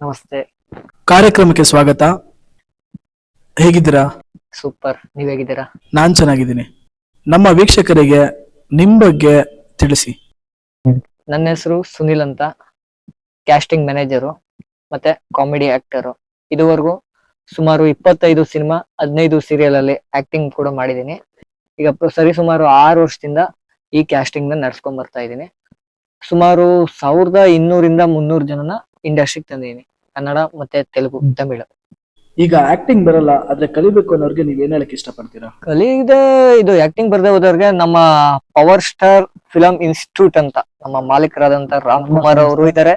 ನಮಸ್ತೆ. ಕಾರ್ಯಕ್ರಮಕ್ಕೆ ಸ್ವಾಗತ. ಹೇಗಿದ್ದೀರಾ? ಸೂಪರ್. ನೀವ್ ಹೇಗಿದ್ದೀರಾ? ನಾನ್ ಚೆನ್ನಾಗಿದ್ದೀನಿ. ನಮ್ಮ ವೀಕ್ಷಕರಿಗೆ ನಿಮ್ ಬಗ್ಗೆ ತಿಳಿಸಿ. ನನ್ನ ಹೆಸರು ಸುನಿಲ್ ಅಂತ, ಕ್ಯಾಸ್ಟಿಂಗ್ ಮ್ಯಾನೇಜರು ಮತ್ತೆ ಕಾಮಿಡಿ ಆಕ್ಟರು. ಇದುವರೆಗೂ ಸುಮಾರು 25 ಸಿನಿಮಾ, 15 ಸೀರಿಯಲ್ ಅಲ್ಲಿ ಆಕ್ಟಿಂಗ್ ಕೂಡ ಮಾಡಿದೀನಿ. ಈಗ ಸರಿಸುಮಾರು 6 ವರ್ಷದಿಂದ ಈ ಕ್ಯಾಸ್ಟಿಂಗ್ ನ ನಡ್ಸ್ಕೊಂಡ್ ಬರ್ತಾ ಇದ್ದೀನಿ. ಸುಮಾರು 1200 300 ಜನನ ಇಂಡಸ್ಟ್ರಿಗೆ ತಂದಿದ್ದೀನಿ, ಕನ್ನಡ ಮತ್ತೆ ತೆಲುಗು, ತಮಿಳು. ಈಗ ಆಕ್ಟಿಂಗ್ ಬರಲ್ಲ ಆದ್ರೆ ಕಲಿಬೇಕು ಅನ್ನೋರ್ಗೆ ನೀವ್ ಏನ್ ಹೇಳಕ್ ಇಷ್ಟಪಡ್ತೀರಾ? ಕಲಿದೆ ಇದು ಆಕ್ಟಿಂಗ್ ಬರ್ದೇ ಹೋದವ್ರಿಗೆ ನಮ್ಮ ಪವರ್ ಸ್ಟಾರ್ ಫಿಲಂ ಇನ್ಸ್ಟಿಟ್ಯೂಟ್ ಅಂತ ನಮ್ಮ ಮಾಲೀಕರಾದಂತ ರಾಮ್ ಕುಮಾರ್ ಅವರು ಇದ್ದಾರೆ.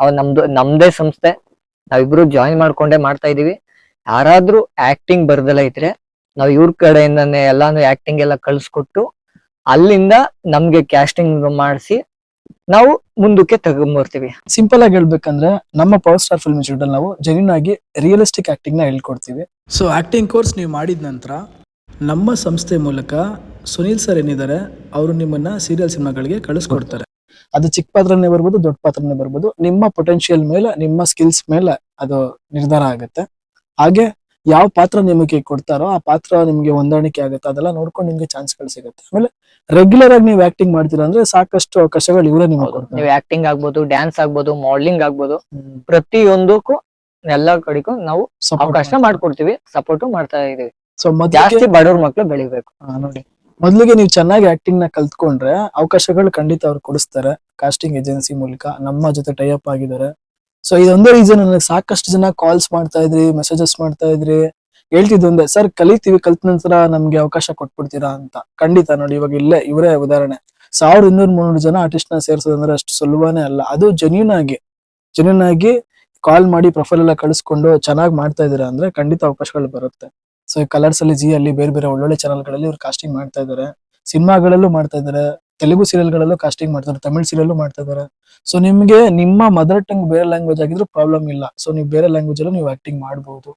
ಅವ್ರು ನಮ್ದೇ ಸಂಸ್ಥೆ. ನಾವಿಬ್ರು ಜಾಯಿನ್ ಮಾಡ್ಕೊಂಡೇ ಮಾಡ್ತಾ ಇದೀವಿ. ಯಾರಾದ್ರೂ ಆಕ್ಟಿಂಗ್ ಬರ್ದಲ್ಲ ಇದ್ರೆ ನಾವ್ ಇವ್ರ ಕಡೆಯಿಂದಾನೆ ಎಲ್ಲಾನು ಆಕ್ಟಿಂಗ್ ಎಲ್ಲ ಕಳ್ಸಿಕೊಟ್ಟು ಅಲ್ಲಿಂದ ನಮ್ಗೆ ಕ್ಯಾಸ್ಟಿಂಗ್ ಮಾಡಿಸಿ ನಾವು ಮುಂದಕ್ಕೆ ತಗೊಂಡ್ಬರ್ತೀವಿ. ಸಿಂಪಲ್ ಆಗಿ ಹೇಳ್ಬೇಕಂದ್ರೆ ನಮ್ಮ ಪವರ್ ಸ್ಟಾರ್ ಫಿಲ್ಮ್ ಇನ್ಸ್ಟಿಟ್ಯೂಟ್ ಅಲ್ಲಿ ನಾವು ಜೆನ್ಯೂನ್ ಆಗಿ ರಿಯಲಿಸ್ಟಿಕ್ ಆಕ್ಟಿಂಗ್ ನ ಹೇಳ್ಕೊಡ್ತೀವಿ. ಸೊ ಆಕ್ಟಿಂಗ್ ಕೋರ್ಸ್ ನೀವು ಮಾಡಿದ ನಂತರ ನಮ್ಮ ಸಂಸ್ಥೆ ಮೂಲಕ ಸುನೀಲ್ ಸರ್ ಏನಿದ್ದಾರೆ ಅವರು ನಿಮ್ಮನ್ನ ಸೀರಿಯಲ್ ಸಿನಿಮಾಗಳಿಗೆ ಕಳಿಸ್ಕೊಡ್ತಾರೆ. ಅದು ಚಿಕ್ಕ ಪಾತ್ರನೇ ಬರ್ಬೋದು, ದೊಡ್ಡ ಪಾತ್ರನೇ ಬರ್ಬೋದು. ನಿಮ್ಮ ಪೊಟೆನ್ಶಿಯಲ್ ಮೇಲೆ, ನಿಮ್ಮ ಸ್ಕಿಲ್ಸ್ ಮೇಲೆ ಅದು ನಿರ್ಧಾರ ಆಗುತ್ತೆ. ಹಾಗೆ ಯಾವ ಪಾತ್ರ ನಿಮಗೆ ಕೊಡ್ತಾರೋ ಆ ಪಾತ್ರ ನಿಮ್ಗೆ ಹೊಂದಾಣಿಕೆ ಆಗುತ್ತೆ, ಅದೆಲ್ಲ ನೋಡ್ಕೊಂಡು ನಿಮ್ಗೆ ಚಾನ್ಸ್ಗಳು ಸಿಗುತ್ತೆ. ಆಮೇಲೆ ರೆಗ್ಯುಲರ್ ಆಗಿ ನೀವು ಆಕ್ಟಿಂಗ್ ಮಾಡ್ತೀರಾ ಅಂದ್ರೆ ಸಾಕಷ್ಟು ಅವಕಾಶಗಳು ಇವರೇ ನಿಮಗೆ ಕೊಡ್ತಾರೆ. ನೀವು ಆಕ್ಟಿಂಗ್ ಆಗ್ಬೋದು, ಡ್ಯಾನ್ಸ್ ಆಗ್ಬೋದು, ಮಾಡಲಿಂಗ್ ಆಗ್ಬೋದು, ಪ್ರತಿಯೊಂದಕ್ಕೂ ಎಲ್ಲಾ ಕಡೆಗೂ ನಾವು ಅವಕಾಶ ಮಾಡ್ಕೊಡ್ತೀವಿ, ಸಪೋರ್ಟ್ ಮಾಡ್ತಾ ಇದೀವಿ. ಸೊ ಜಾಸ್ತಿ ಬಡವ್ರ ಮಕ್ಳು ಬೆಳಿಬೇಕು. ನೋಡಿ, ಮೊದ್ಲಿಗೆ ನೀವು ಚೆನ್ನಾಗಿ ಆಕ್ಟಿಂಗ್ ನ ಕಲ್ತ್ಕೊಂಡ್ರೆ ಅವಕಾಶಗಳು ಖಂಡಿತ ಅವ್ರು ಕೊಡಿಸ್ತಾರೆ. ಕಾಸ್ಟಿಂಗ್ ಏಜೆನ್ಸಿ ಮೂಲಕ ನಮ್ಮ ಜೊತೆ ಟೈ ಅಪ್ ಆಗಿದ್ದಾರೆ. ಸೊ ಇದೊಂದೇ ರೀಸನ್ ನನಗೆ ಸಾಕಷ್ಟು ಜನ ಕಾಲ್ಸ್ ಮಾಡ್ತಾ ಇದ್ರಿ, ಮೆಸೇಜಸ್ ಮಾಡ್ತಾ ಇದ್ರಿ, ಹೇಳ್ತಿದ್ದೊಂದೇ, ಸರ್ ಕಲಿತೀವಿ, ಕಲ್ತ ನಂತರ ನಮ್ಗೆ ಅವಕಾಶ ಕೊಟ್ಬಿಡ್ತೀರಾ ಅಂತ. ಖಂಡಿತ ನೋಡಿ, ಇವಾಗ ಇಲ್ಲೇ ಇವರೇ ಉದಾಹರಣೆ. 1200-300 ಜನ ಆರ್ಟಿಸ್ಟ್ ನ ಸೇರ್ಸೋದಂದ್ರೆ ಅಷ್ಟು ಸುಲಭನೇ ಅಲ್ಲ. ಅದು ಜೆನ್ಯೂನ್ ಆಗಿ ಕಾಲ್ ಮಾಡಿ ಪ್ರೊಫೈಲ್ ಎಲ್ಲ ಕಳಿಸ್ಕೊಂಡು ಚೆನ್ನಾಗಿ ಮಾಡ್ತಾ ಇದೀರಾ ಅಂದ್ರೆ ಖಂಡಿತ ಅವಕಾಶಗಳು ಬರುತ್ತೆ. ಸೊ ಈ ಕಲರ್ಸ್ ಅಲ್ಲಿ, ಜಿ ಅಲ್ಲಿ, ಬೇರೆ ಬೇರೆ ಒಳ್ಳೊಳ್ಳೆ ಚಾನಲ್ ಗಳಲ್ಲಿ ಇವ್ರು ಕಾಸ್ಟಿಂಗ್ ಮಾಡ್ತಾ ಇದಾರೆ. ಸಿನಿಮಾಗಳಲ್ಲೂ ಮಾಡ್ತಾ ಇದಾರೆ, ತೆಲುಗು ಸೀರಿಯಲ್ ಗಳಲ್ಲೂ ಕಾಸ್ಟಿಂಗ್ ಮಾಡ್ತಾರೆ, ತಮಿಳ್ ಸೀರಿಯಲ್ ಮಾಡ್ತಾ ಇದಾರೆ. ಸೊ ನಿಮ್ಗೆ ನಿಮ್ಮ ಮದರ್ ಟಂಗ್ ಬೇರೆ ಲ್ಯಾಂಗ್ವೇಜ್ ಆಗಿದ್ರು ಪ್ರಾಬ್ಲಮ್ ಇಲ್ಲ. ಸೊ ನೀವು ಬೇರೆ ಲ್ಯಾಂಗ್ವೇಜ್ ಅಲ್ಲೂ ನೀವು ಆಕ್ಟಿಂಗ್ ಮಾಡಬಹುದು.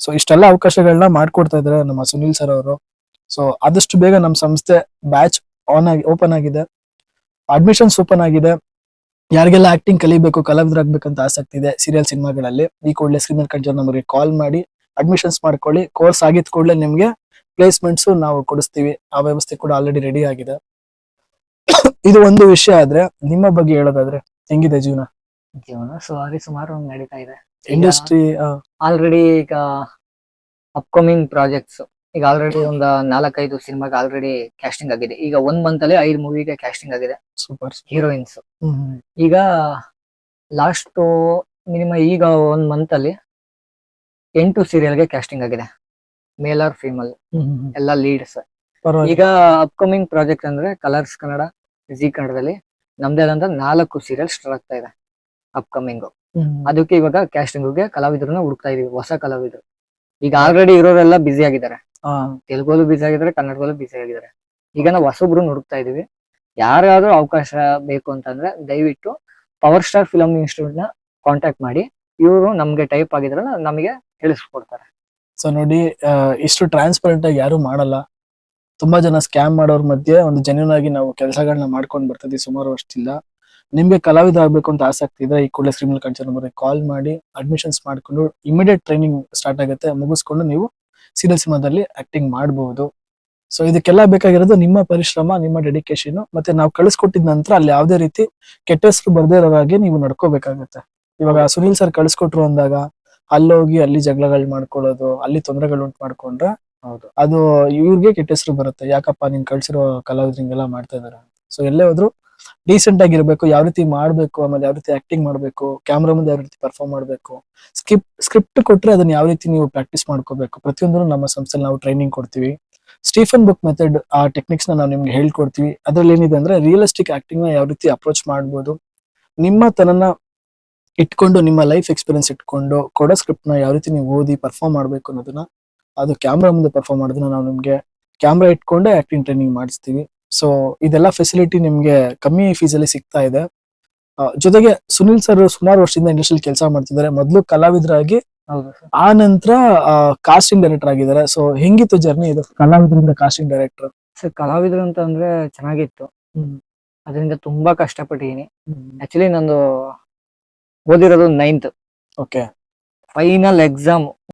ಸೊ ಇಷ್ಟೆಲ್ಲ ಅವಕಾಶಗಳನ್ನ ಮಾಡ್ಕೊಡ್ತಾ ಇದಾರೆ ನಮ್ಮ ಸುನೀಲ್ ಸರ್ ಅವರು. ಸೊ ಆದಷ್ಟು ಬೇಗ ನಮ್ಮ ಸಂಸ್ಥೆ ಬ್ಯಾಚ್ ಓಪನ್ ಆಗಿದೆ, ಅಡ್ಮಿಷನ್ಸ್ ಓಪನ್ ಆಗಿದೆ. ಯಾರಿಗೆಲ್ಲ ಆಕ್ಟಿಂಗ್ ಕಲಿಬೇಕು, ಕಲಾವಿದರಾಗಬೇಕಂತ ಆಸಕ್ತಿ ಇದೆ ಸೀರಿಯಲ್ ಸಿನಿಮಾಗಳಲ್ಲಿ, ಈ ಕೂಡಲೇ ಸ್ಕ್ರೀನ್ ಮೇಲೆ ಕಾಣಿಸೋ ನಮಗೆ ಕಾಲ್ ಮಾಡಿ ಅಡ್ಮಿಷನ್ಸ್ ಮಾಡ್ಕೊಳ್ಳಿ. ಕೋರ್ಸ್ ಆಗಿದ ಕೂಡಲೇ ನಿಮ್ಗೆ ಪ್ಲೇಸ್ಮೆಂಟ್ಸ್ ನಾವು ಕೊಡಿಸ್ತೀವಿ. ಆ ವ್ಯವಸ್ಥೆ ಕೂಡ ಆಲ್ರೆಡಿ ರೆಡಿ ಆಗಿದೆ. ಇದು ಒಂದು ವಿಷಯ. ಆದ್ರೆ ನಿಮ್ಮ ಬಗ್ಗೆ ಹೇಳೋದಾದ್ರೆ ಹೆಂಗಿದೆ ಜೀವನ? ಸುಮಾರು ನಡೀತಾ ಇದೆ ಇಂಡಸ್ಟ್ರಿ. ಆಲ್ರೆಡಿ ಈಗ ಅಪ್ಕಮಿಂಗ್ ಪ್ರಾಜೆಕ್ಟ್ಸ್ ಈಗ ಆಲ್ರೆಡಿ ಒಂದು 4-5 ಸಿನಿಮಾಗೆ ಆಲ್ರೆಡಿ ಕ್ಯಾಸ್ಟಿಂಗ್ ಆಗಿದೆ. ಈಗ 1 ಮಂತ್ ಅಲ್ಲಿ 5 ಮೂವಿಗೆ ಕ್ಯಾಸ್ಟಿಂಗ್ ಆಗಿದೆ, ಸೂಪರ್ ಹೀರೋಯಿನ್ಸ್. ಈಗ ಲಾಸ್ಟ್ ಮಿನಿಮಮ್ ಈಗ 1 ಮಂತ್ ಅಲ್ಲಿ 8 ಸೀರಿಯಲ್ಗೆ ಕ್ಯಾಸ್ಟಿಂಗ್ ಆಗಿದೆ, ಮೇಲ್ ಆರ್ ಫೀಮೇಲ್ ಎಲ್ಲ ಲೀಡ್ಸ್. ಈಗ ಅಪ್ಕಮಿಂಗ್ ಪ್ರಾಜೆಕ್ಟ್ ಅಂದ್ರೆ ಕಲರ್ಸ್ ಕನ್ನಡ, ಜಿ ಕನ್ನಡದಲ್ಲಿ ನಮ್ದೇ ಆದಂತ 4 ಸೀರಿಯಲ್ ಸ್ಟಾರ್ಟ್ ಆಗ್ತಾ ಇದೆ ಅಪ್ಕಮಿಂಗ್. ಅದಕ್ಕೆ ಇವಾಗ ಕ್ಯಾಸ್ಟಿಂಗ್ಗೆ ಕಲಾವಿದರನ್ನ ಹುಡುಕ್ತಾ ಇದೀವಿ, ಹೊಸ ಕಲಾವಿದರು. ಈಗ ಆಲ್ರೆಡಿ ಇರೋರೆಲ್ಲ ಬಿಸಿ ಆಗಿದ್ದಾರೆ, ತೆಲುಗಲ್ಲೂ ಬಿಸಿ ಆಗಿದ್ದಾರೆ, ಕನ್ನಡದಲ್ಲೂ ಬಿಸಿ ಆಗಿದ್ದಾರೆ. ಈಗ ನಾವು ಹೊಸಬ್ರು ಹುಡುಕ್ತಾ ಇದೀವಿ. ಯಾರಾದ್ರೂ ಅವಕಾಶ ಬೇಕು ಅಂತಂದ್ರೆ ದಯವಿಟ್ಟು ಪವರ್ ಸ್ಟಾರ್ ಫಿಲಂ ಇನ್ಸ್ಟಿಟ್ಯೂಟ್ ನ ಕಾಂಟ್ಯಾಕ್ಟ್ ಮಾಡಿ. ಇವರು ನಮ್ಗೆ ಟೈಪ್ ಆಗಿದ್ರಲ್ಲ ನಮಗೆ ತಿಳಿಸ್ಕೊಡ್ತಾರೆ. ಸೊ ನೋಡಿ, ಇಷ್ಟು ಟ್ರಾನ್ಸ್ಪರೆಂಟ್ ಆಗಿ ಯಾರು ಮಾಡಲ್ಲ. ತುಂಬಾ ಜನ ಸ್ಕ್ಯಾಮ್ ಮಾಡೋರ್ ಮಧ್ಯೆ ಒಂದು ಜೆನ್ಯೂನ್ ಆಗಿ ನಾವು ಕೆಲಸಗಳನ್ನ ಮಾಡ್ಕೊಂಡು ಬರ್ತಿದ್ವಿ ಸುಮಾರು ವರ್ಷದಿಂದ. ನಿಮ್ಗೆ ಕಲಾವಿದ ಆಗ್ಬೇಕು ಅಂತ ಆಸಕ್ತಿ ಇದೆ, ಈ ಕೂಡಲೇ ಸ್ಕ್ರೀನ್ ಕಾಣಿಸೋ ನಂಬರ್ಗೆ ಕಾಲ್ ಮಾಡಿ ಅಡ್ಮಿಷನ್ಸ್ ಮಾಡ್ಕೊಂಡು ಇಮಿಡಿಯೇಟ್ ಟ್ರೈನಿಂಗ್ ಸ್ಟಾರ್ಟ್ ಆಗುತ್ತೆ, ಮುಗಿಸ್ಕೊಂಡು ನೀವು ಸೀರಿಯಲ್ ಸಿನಿಮಾದಲ್ಲಿ ಆಕ್ಟಿಂಗ್ ಮಾಡಬಹುದು. ಸೊ ಇದಕ್ಕೆಲ್ಲ ಬೇಕಾಗಿರೋದು ನಿಮ್ಮ ಪರಿಶ್ರಮ, ನಿಮ್ಮ ಡೆಡಿಕೇಶನ್, ಮತ್ತೆ ನಾವು ಕಳಿಸ್ಕೊಟ್ಟಿದ ನಂತರ ಅಲ್ಲಿ ಯಾವುದೇ ರೀತಿ ಕೆಟ್ಟ ಹೆಸರು ಬರ್ದೇ ಇರೋ ಹಾಗೆ ನೀವು ನಡ್ಕೋಬೇಕಾಗತ್ತೆ. ಇವಾಗ ಸುನೀಲ್ ಸರ್ ಕಳಿಸ್ಕೊಟ್ರು ಅಂದಾಗ ಅಲ್ಲೋಗಿ ಅಲ್ಲಿ ಜಗಳಗಳು ಮಾಡ್ಕೊಳ್ಳೋದು, ಅಲ್ಲಿ ತೊಂದರೆಗಳು ಉಂಟು ಮಾಡ್ಕೊಂಡ್ರೆ ಅದು ಇವ್ರಿಗೆ ಕೆಟ್ಟ ಹೆಸರು ಬರುತ್ತೆ. ಯಾಕಪ್ಪ ನೀನ್ ಕಳ್ಸಿರೋ ಕಲಾವಿದ್ರು ಹಿಂಗೆಲ್ಲ ಮಾಡ್ತಾ ಇದಾರೆ. ಸೊ ಎಲ್ಲೇ ಹೋದ್ರು ಡೀಸೆಂಟ್ ಆಗಿರ್ಬೇಕು, ಯಾವ ರೀತಿ ಮಾಡ್ಬೇಕು, ಆಮೇಲೆ ಯಾವ ರೀತಿ ಆಕ್ಟಿಂಗ್ ಮಾಡ್ಬೇಕು, ಕ್ಯಾಮ್ರಾ ಮುಂದೆ ಯಾವ ರೀತಿ ಪರ್ಫಾರ್ಮ್ ಮಾಡ್ಬೇಕು, ಸ್ಕ್ರಿಪ್ಟ್ ಕೊಟ್ರೆ ಅದನ್ನ ಯಾವ ರೀತಿ ನೀವು ಪ್ರಾಕ್ಟೀಸ್ ಮಾಡ್ಕೋಬೇಕು, ಪ್ರತಿಯೊಂದನ್ನು ನಮ್ಮ ಸಂಸ್ಥೆಯಲ್ಲಿ ನಾವು ಟ್ರೈನಿಂಗ್ ಕೊಡ್ತೀವಿ. ಸ್ಟೀಫನ್ ಬುಕ್ ಮೆಥಡ್, ಆ ಟೆಕ್ನಿಕ್ಸ್ ನ ನಾವು ನಿಮ್ಗೆ ಹೇಳ್ಕೊಡ್ತೀವಿ. ಅದ್ರಲ್ಲಿ ಏನಿದೆ ಅಂದ್ರೆ ರಿಯಲಿಸ್ಟಿಕ್ ಆಕ್ಟಿಂಗ್ ನ ಯಾವ ರೀತಿ ಅಪ್ರೋಚ್ ಮಾಡ್ಬೋದು, ನಿಮ್ಮ ತನನ ಇಟ್ಕೊಂಡು, ನಿಮ್ಮ ಲೈಫ್ ಎಕ್ಸ್ಪೀರಿಯನ್ಸ್ ಇಟ್ಕೊಂಡು ಕೊಡೋ ಸ್ಕ್ರಿಪ್ಟ್ ನ ಯಾವ ರೀತಿ ನೀವು ಓದಿ ಪರ್ಫಾರ್ಮ್ ಮಾಡ್ಬೇಕು ಅನ್ನೋದನ್ನ, ಅದು ಕ್ಯಾಮ್ರಾ ಮುಂದೆ ಪರ್ಫಾರ್ಮ್ ಮಾಡೋದನ್ನ ನಾವು ನಿಮ್ಗೆ ಕ್ಯಾಮ್ರಾ ಇಟ್ಕೊಂಡೆ ಆಕ್ಟಿಂಗ್ ಟ್ರೈನಿಂಗ್ ಮಾಡಿಸ್ತೀವಿ. ಸೊ ಇದೆಲ್ಲ ಫೆಸಿಲಿಟಿ ನಿಮ್ಗೆ ಕಮ್ಮಿ ಫೀಸ್ ಅಲ್ಲಿ ಸಿಗ್ತಾ ಇದೆ. ಜೊತೆಗೆ ಸುನಿಲ್ ಸರ್ ಸುಮಾರು ವರ್ಷದಿಂದ ಇಂಡಸ್ಟ್ರಿಯಲ್ಲಿ ಕೆಲಸ ಮಾಡ್ತಿದ್ದಾರೆ. ಮೊದಲು ಕಲಾವಿದರಾಗಿ, ಆ ನಂತರ ಕಾಸ್ಟಿಂಗ್ ಡೈರೆಕ್ಟರ್ ಆಗಿದ್ದಾರೆ. ಸೊ ಹೆಂಗಿತ್ತು ಜರ್ನಿ ಇದು ಕಲಾವಿದರಿಂದ ಕಾಸ್ಟಿಂಗ್ ಡೈರೆಕ್ಟರ್? ಸರ್ ಕಲಾವಿದರು ಅಂತ ಅಂದ್ರೆ ಚೆನ್ನಾಗಿತ್ತು. ಅದರಿಂದ ತುಂಬಾ ಕಷ್ಟಪಟ್ಟಿದ್ದೀನಿ. ಆಕ್ಚುಲಿ ನಂದು ಓದಿರೋದು 9th, ಓಕೆ ಫೈನಲ್ ಎಕ್ಸಾಮ್